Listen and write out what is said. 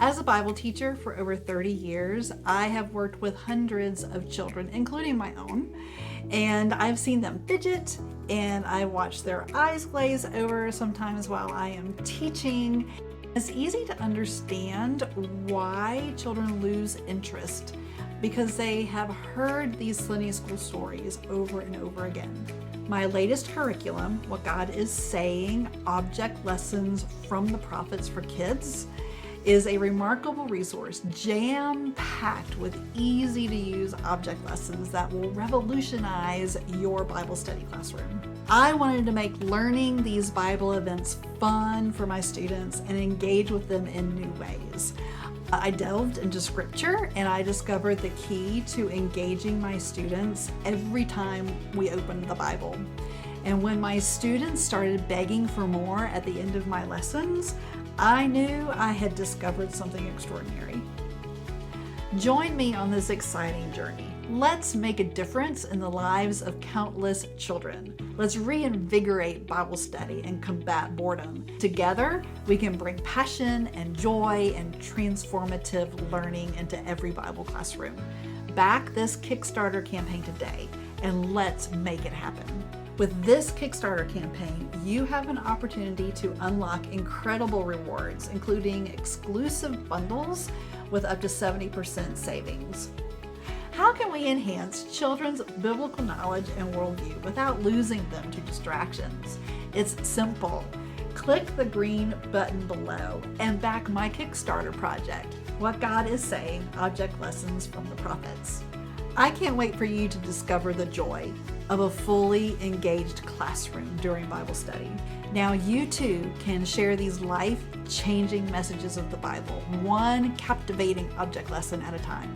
As a Bible teacher for over 30 years, I have worked with hundreds of children, including my own, and I've seen them fidget, and I watch their eyes glaze over sometimes while I am teaching. It's easy to understand why children lose interest because they have heard these Sunday school stories over and over again. My latest curriculum, What God is Saying, Object Lessons from the Prophets for Kids, is a remarkable resource jam-packed with easy-to-use object lessons that will revolutionize your Bible study classroom. I wanted to make learning these Bible events fun for my students and engage with them in new ways. I delved into scripture and I discovered the key to engaging my students every time we opened the Bible. And when my students started begging for more at the end of my lessons, I knew I had discovered something extraordinary. Join me on this exciting journey. Let's make a difference in the lives of countless children. Let's reinvigorate Bible study and combat boredom. Together, we can bring passion and joy and transformative learning into every Bible classroom. Back this Kickstarter campaign today, and let's make it happen. With this Kickstarter campaign, you have an opportunity to unlock incredible rewards, including exclusive bundles with up to 70% savings. How can we enhance children's biblical knowledge and worldview without losing them to distractions? It's simple. Click the green button below and back my Kickstarter project, What God is Saying, Object Lessons from the Prophets. I can't wait for you to discover the joy of a fully engaged classroom during Bible study. Now you too can share these life-changing messages of the Bible, one captivating object lesson at a time.